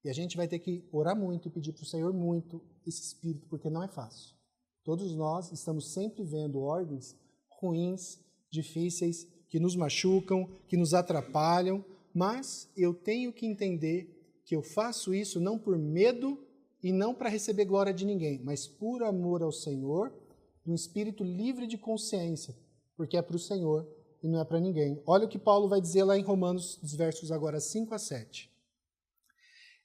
E a gente vai ter que orar muito e pedir para o Senhor muito esse espírito, porque não é fácil. Todos nós estamos sempre vendo ordens ruins, difíceis, que nos machucam, que nos atrapalham, mas eu tenho que entender que eu faço isso não por medo e não para receber glória de ninguém, mas por amor ao Senhor, um espírito livre de consciência, porque é para o Senhor e não é para ninguém. Olha o que Paulo vai dizer lá em Romanos, dos versos agora 5 a 7.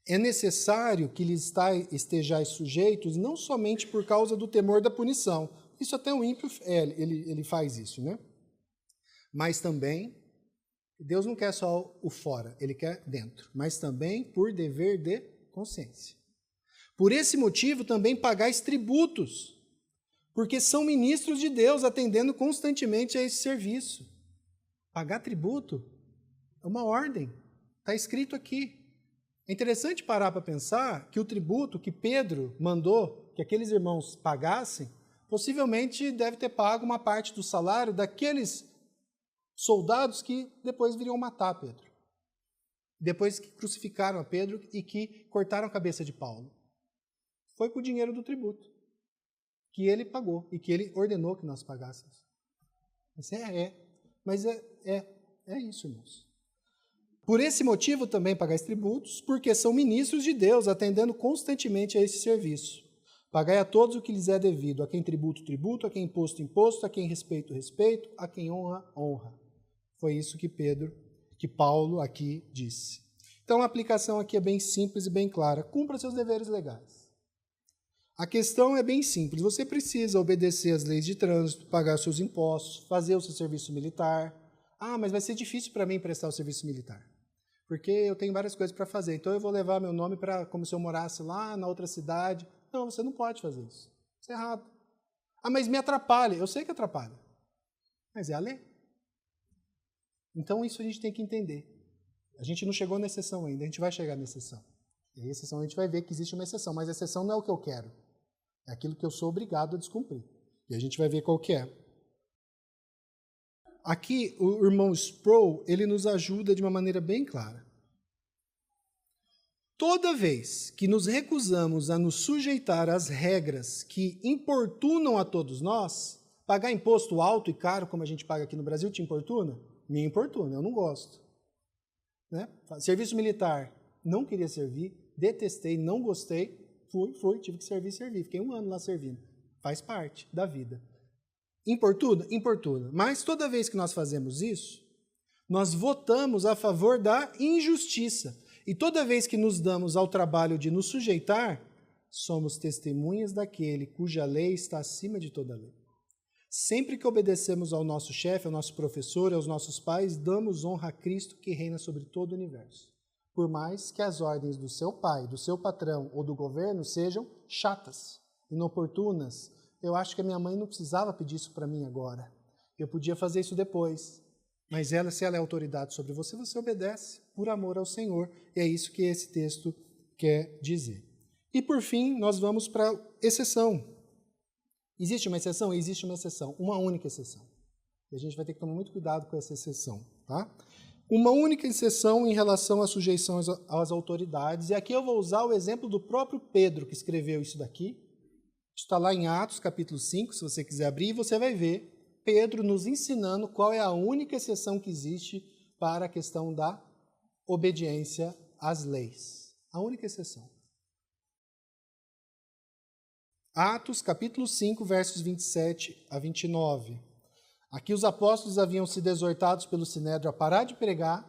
É necessário que lhes estejais sujeitos, não somente por causa do temor da punição. Isso até o ímpio, ele faz isso, né? Mas também, Deus não quer só o fora, Ele quer dentro. Mas também por dever de consciência. Por esse motivo também pagais tributos, porque são ministros de Deus, atendendo constantemente a esse serviço. Pagar tributo é uma ordem, está escrito aqui. É interessante parar para pensar que o tributo que Pedro mandou que aqueles irmãos pagassem, possivelmente deve ter pago uma parte do salário daqueles soldados que depois viriam matar Pedro. Depois que crucificaram a Pedro e que cortaram a cabeça de Paulo. Foi com o dinheiro do tributo que ele pagou e que ele ordenou que nós pagássemos. Mas é isso, irmãos. Por esse motivo também pagais tributos, porque são ministros de Deus, atendendo constantemente a esse serviço. Pagai a todos o que lhes é devido, a quem tributo, tributo, a quem imposto, imposto, a quem respeito, respeito, a quem honra, honra. Foi isso que Paulo aqui disse. Então a aplicação aqui é bem simples e bem clara. Cumpra seus deveres legais. A questão é bem simples. Você precisa obedecer às leis de trânsito, pagar seus impostos, fazer o seu serviço militar. Ah, mas vai ser difícil para mim prestar o serviço militar, porque eu tenho várias coisas para fazer. Então eu vou levar meu nome como se eu morasse lá na outra cidade. Não, você não pode fazer isso. Isso é errado. Ah, mas me atrapalha. Eu sei que atrapalha, mas é a lei. Então isso a gente tem que entender. A gente não chegou na exceção ainda, a gente vai chegar na exceção. E a exceção a gente vai ver que existe uma exceção, mas a exceção não é o que eu quero. É aquilo que eu sou obrigado a descumprir. E a gente vai ver qual que é. Aqui o irmão Sproul, ele nos ajuda de uma maneira bem clara. Toda vez que nos recusamos a nos sujeitar às regras que importunam a todos nós, pagar imposto alto e caro, como a gente paga aqui no Brasil, te importuna? Me importuna, eu não gosto. Né? Serviço militar, não queria servir, detestei, não gostei, tive que servir. Fiquei 1 ano lá servindo. Faz parte da vida. Importuna? Importuna. Mas toda vez que nós fazemos isso, nós votamos a favor da injustiça. E toda vez que nos damos ao trabalho de nos sujeitar, somos testemunhas daquele cuja lei está acima de toda lei. Sempre que obedecemos ao nosso chefe, ao nosso professor, aos nossos pais, damos honra a Cristo que reina sobre todo o universo. Por mais que as ordens do seu pai, do seu patrão ou do governo sejam chatas, inoportunas. Eu acho que a minha mãe não precisava pedir isso para mim agora. Eu podia fazer isso depois. Mas se ela é autoridade sobre você, você obedece por amor ao Senhor. E é isso que esse texto quer dizer. E por fim, nós vamos para a exceção. Existe uma exceção? Existe uma exceção. Uma única exceção. E a gente vai ter que tomar muito cuidado com essa exceção. Tá? Uma única exceção em relação à sujeição às autoridades. E aqui eu vou usar o exemplo do próprio Pedro, que escreveu isso daqui. Está lá em Atos, capítulo 5, se você quiser abrir, você vai ver Pedro nos ensinando qual é a única exceção que existe para a questão da obediência às leis. A única exceção. Atos, capítulo 5, versos 27 a 29. Aqui os apóstolos haviam sido exortados pelo Sinédrio a parar de pregar,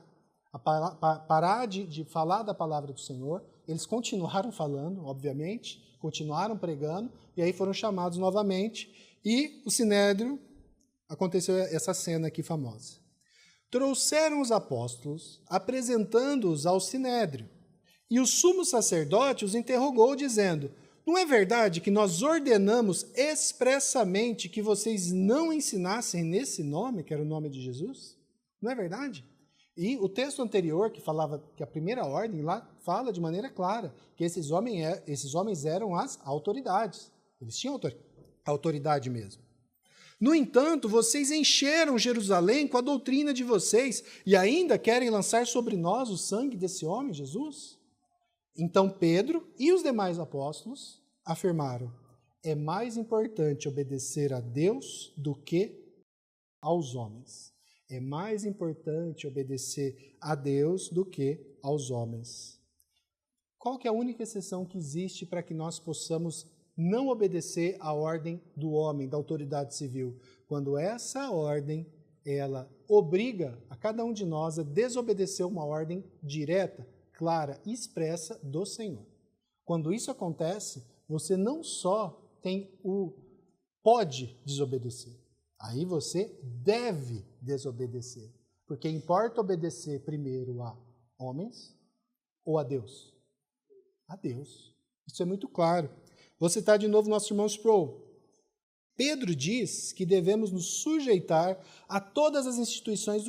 a parar de falar da palavra do Senhor. Eles continuaram falando, obviamente, continuaram pregando, e aí foram chamados novamente, e o Sinédrio, aconteceu essa cena aqui famosa. Trouxeram os apóstolos, apresentando-os ao Sinédrio, e o sumo sacerdote os interrogou, dizendo: não é verdade que nós ordenamos expressamente que vocês não ensinassem nesse nome, que era o nome de Jesus? Não é verdade? E o texto anterior, que falava que a primeira ordem, lá fala de maneira clara que esses homens eram as autoridades. Eles tinham autoridade mesmo. No entanto, vocês encheram Jerusalém com a doutrina de vocês e ainda querem lançar sobre nós o sangue desse homem, Jesus? Então Pedro e os demais apóstolos afirmaram: é mais importante obedecer a Deus do que aos homens. É mais importante obedecer a Deus do que aos homens. Qual que é a única exceção que existe para que nós possamos não obedecer à ordem do homem, da autoridade civil? Quando essa ordem, ela obriga a cada um de nós a desobedecer uma ordem direta, clara e expressa do Senhor. Quando isso acontece, você não só pode desobedecer, aí você deve desobedecer. Porque importa obedecer primeiro a homens ou a Deus? A Deus. Isso é muito claro. Vou citar de novo nosso irmão Sproul. Pedro diz que devemos nos sujeitar a todas as instituições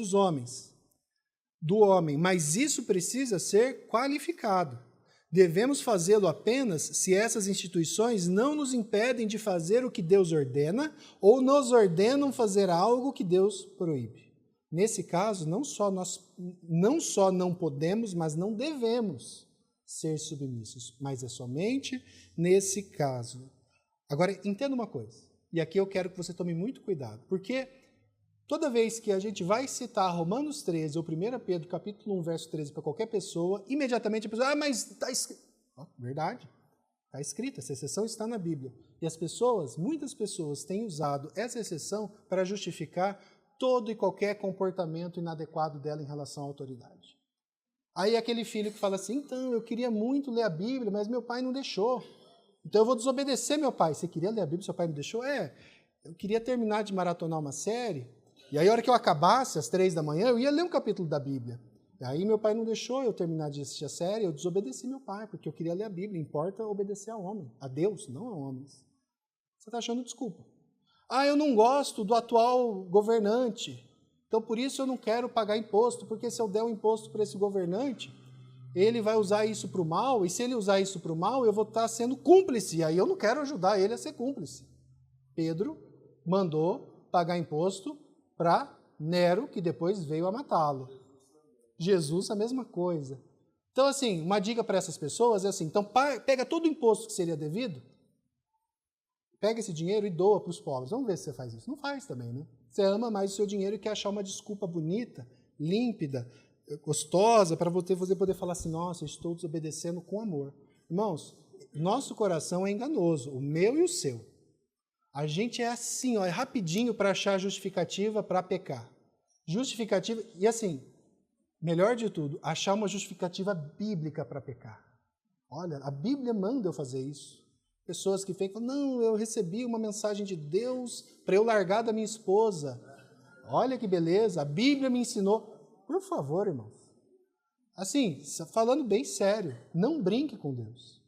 do homem, mas isso precisa ser qualificado. Devemos fazê-lo apenas se essas instituições não nos impedem de fazer o que Deus ordena ou nos ordenam fazer algo que Deus proíbe. Nesse caso, não só não podemos, mas não devemos ser submissos, mas é somente nesse caso. Agora, entenda uma coisa, e aqui eu quero que você tome muito cuidado, porque toda vez que a gente vai citar Romanos 13 ou 1 Pedro capítulo 1, verso 13 para qualquer pessoa, imediatamente a pessoa, mas está escrito. Verdade, está escrito, essa exceção está na Bíblia. E muitas pessoas têm usado essa exceção para justificar todo e qualquer comportamento inadequado dela em relação à autoridade. Aí aquele filho que fala assim, então, eu queria muito ler a Bíblia, mas meu pai não deixou. Então eu vou desobedecer meu pai. Você queria ler a Bíblia, seu pai não deixou? Eu queria terminar de maratonar uma série, e aí a hora que eu acabasse, às 3 da manhã, eu ia ler um capítulo da Bíblia. E aí meu pai não deixou eu terminar de assistir a série, eu desobedeci meu pai, porque eu queria ler a Bíblia. Importa obedecer a homem, a Deus, não a homens. Você está achando desculpa. Eu não gosto do atual governante, então por isso eu não quero pagar imposto, porque se eu der um imposto para esse governante, ele vai usar isso para o mal, e se ele usar isso para o mal, eu vou estar sendo cúmplice, e aí eu não quero ajudar ele a ser cúmplice. Pedro mandou pagar imposto para Nero, que depois veio a matá-lo. Jesus, a mesma coisa. Então, assim, uma dica para essas pessoas é assim, então pega todo o imposto que seria devido, pega esse dinheiro e doa para os pobres. Vamos ver se você faz isso. Não faz também, né? Você ama mais o seu dinheiro e quer achar uma desculpa bonita, límpida, gostosa, para você poder falar assim, nossa, eu estou desobedecendo com amor. Irmãos, nosso coração é enganoso, o meu e o seu. A gente é assim, é rapidinho para achar justificativa para pecar. Justificativa, e assim, melhor de tudo, achar uma justificativa bíblica para pecar. Olha, a Bíblia manda eu fazer isso. Pessoas que falam, não, eu recebi uma mensagem de Deus para eu largar da minha esposa. Olha que beleza, a Bíblia me ensinou. Por favor, irmãos. Assim, falando bem sério, não brinque com Deus.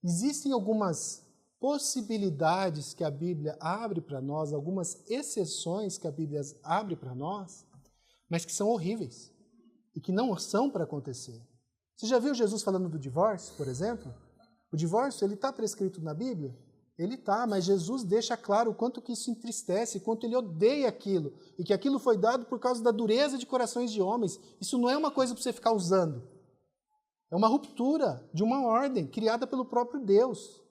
Existem algumas possibilidades que a Bíblia abre para nós, algumas exceções que a Bíblia abre para nós, mas que são horríveis e que não são para acontecer. Você já viu Jesus falando do divórcio, por exemplo? O divórcio, ele está prescrito na Bíblia? Ele está, mas Jesus deixa claro o quanto que isso entristece, quanto ele odeia aquilo, e que aquilo foi dado por causa da dureza de corações de homens. Isso não é uma coisa para você ficar usando. É uma ruptura de uma ordem criada pelo próprio Deus.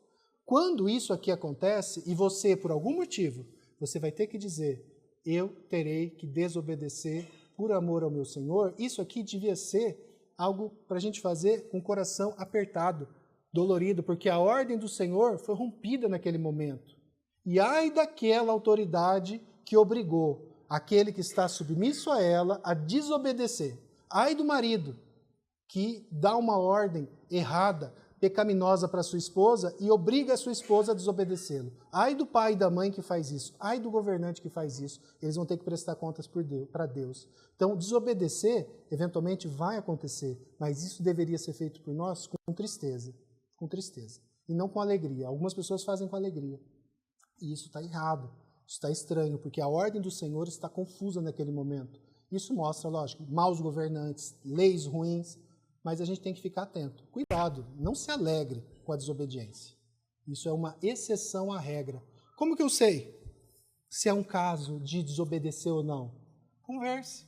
Quando isso aqui acontece, e você, por algum motivo, você vai ter que dizer, eu terei que desobedecer por amor ao meu Senhor, isso aqui devia ser algo para a gente fazer com o coração apertado, dolorido, porque a ordem do Senhor foi rompida naquele momento. E ai daquela autoridade que obrigou aquele que está submisso a ela a desobedecer. Ai do marido que dá uma ordem errada, pecaminosa para sua esposa e obriga a sua esposa a desobedecê-lo. Ai do pai e da mãe que faz isso. Ai do governante que faz isso. Eles vão ter que prestar contas para Deus. Então, desobedecer, eventualmente, vai acontecer, mas isso deveria ser feito por nós com tristeza. Com tristeza. E não com alegria. Algumas pessoas fazem com alegria. E isso está errado. Isso está estranho, porque a ordem do Senhor está confusa naquele momento. Isso mostra, lógico, maus governantes, leis ruins, mas a gente tem que ficar atento. Cuidado, não se alegre com a desobediência. Isso é uma exceção à regra. Como que eu sei se é um caso de desobedecer ou não? Converse.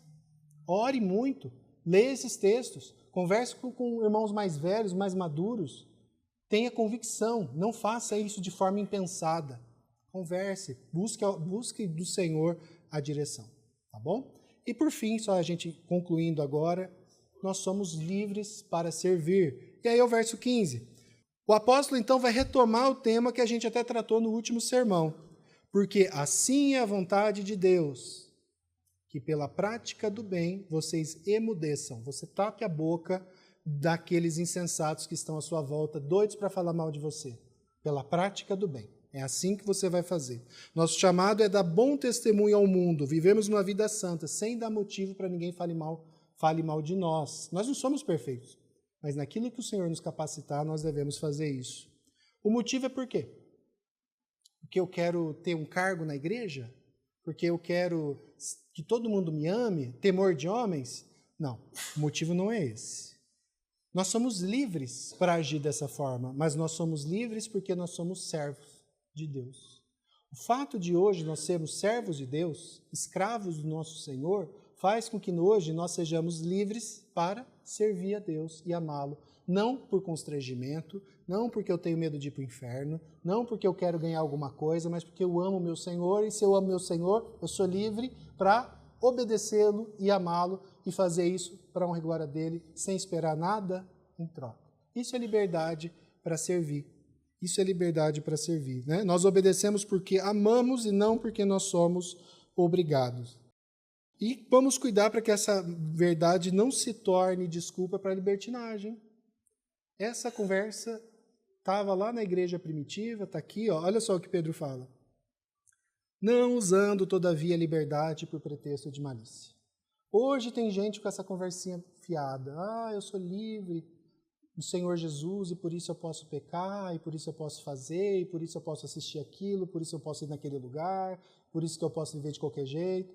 Ore muito. Leia esses textos. Converse com irmãos mais velhos, mais maduros. Tenha convicção. Não faça isso de forma impensada. Converse. Busque do Senhor a direção. Tá bom? E por fim, só a gente concluindo agora, nós somos livres para servir. E aí é o verso 15. O apóstolo então vai retomar o tema que a gente até tratou no último sermão. Porque assim é a vontade de Deus, que pela prática do bem vocês emudeçam. Você tape a boca daqueles insensatos que estão à sua volta, doidos para falar mal de você. Pela prática do bem. É assim que você vai fazer. Nosso chamado é dar bom testemunho ao mundo, vivemos uma vida santa, sem dar motivo para ninguém fale mal de nós. Nós não somos perfeitos, mas naquilo que o Senhor nos capacitar, nós devemos fazer isso. O motivo é por quê? Porque eu quero ter um cargo na igreja? Porque eu quero que todo mundo me ame? Temor de homens? Não, o motivo não é esse. Nós somos livres para agir dessa forma, mas nós somos livres porque nós somos servos de Deus. O fato de hoje nós sermos servos de Deus, escravos do nosso Senhor, faz com que hoje nós sejamos livres para servir a Deus e amá-lo. Não por constrangimento, não porque eu tenho medo de ir para o inferno, não porque eu quero ganhar alguma coisa, mas porque eu amo o meu Senhor, e se eu amo o meu Senhor, eu sou livre para obedecê-lo e amá-lo e fazer isso para honra e glória dele, sem esperar nada em troca. Isso é liberdade para servir. Isso é liberdade para servir, né? Nós obedecemos porque amamos e não porque nós somos obrigados. E vamos cuidar para que essa verdade não se torne desculpa para a libertinagem. Essa conversa estava lá na igreja primitiva, está aqui, ó, olha só o que Pedro fala. Não usando, todavia, a liberdade por pretexto de malícia. Hoje tem gente com essa conversinha fiada. Eu sou livre do Senhor Jesus e por isso eu posso pecar, e por isso eu posso fazer, e por isso eu posso assistir aquilo, por isso eu posso ir naquele lugar, por isso que eu posso viver de qualquer jeito.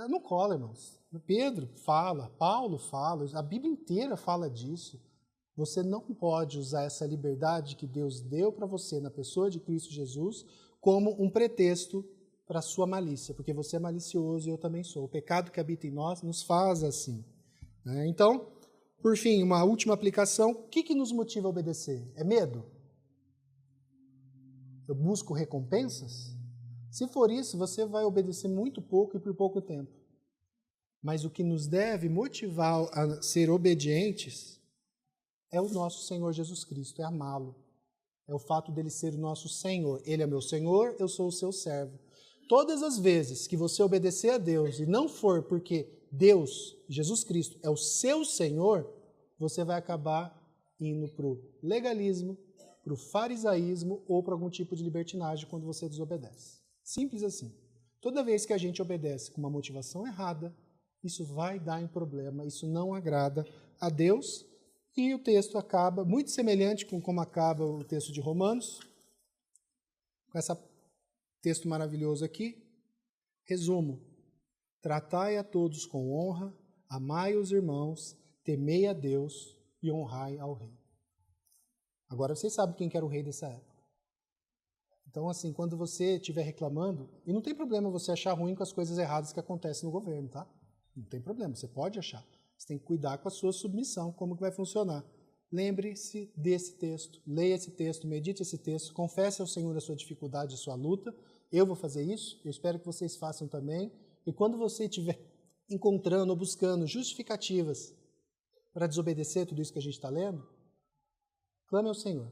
Não cola, irmãos. Pedro fala, Paulo fala, a Bíblia inteira fala disso. Você não pode usar essa liberdade que Deus deu para você na pessoa de Cristo Jesus como um pretexto para a sua malícia, porque você é malicioso e eu também sou. O pecado que habita em nós nos faz assim. Então, por fim, uma última aplicação. O que nos motiva a obedecer? É medo? Eu busco recompensas? Se for isso, você vai obedecer muito pouco e por pouco tempo. Mas o que nos deve motivar a ser obedientes é o nosso Senhor Jesus Cristo, é amá-lo. É o fato dele ser o nosso Senhor. Ele é meu Senhor, eu sou o seu servo. Todas as vezes que você obedecer a Deus e não for porque Deus, Jesus Cristo, é o seu Senhor, você vai acabar indo para o legalismo, para o farisaísmo ou para algum tipo de libertinagem quando você desobedece. Simples assim. Toda vez que a gente obedece com uma motivação errada, isso vai dar em problema, isso não agrada a Deus. E o texto acaba muito semelhante com como acaba o texto de Romanos, com esse texto maravilhoso aqui. Resumo: tratai a todos com honra, amai os irmãos, temei a Deus e honrai ao rei. Agora vocês sabem quem que era o rei dessa época. Então, assim, quando você estiver reclamando, e não tem problema você achar ruim com as coisas erradas que acontecem no governo, tá? Não tem problema, você pode achar. Você tem que cuidar com a sua submissão, como que vai funcionar. Lembre-se desse texto, leia esse texto, medite esse texto, confesse ao Senhor a sua dificuldade, a sua luta. Eu vou fazer isso, eu espero que vocês façam também. E quando você estiver encontrando ou buscando justificativas para desobedecer tudo isso que a gente está lendo, clame ao Senhor,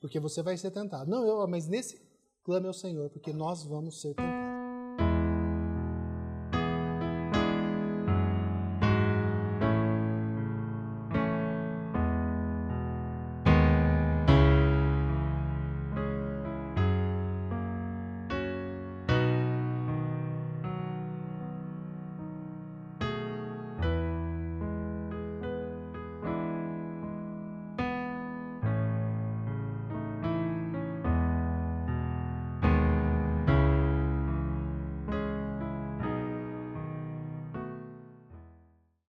porque você vai ser tentado. Não eu, mas nesse, clame ao Senhor, porque nós vamos ser tentados.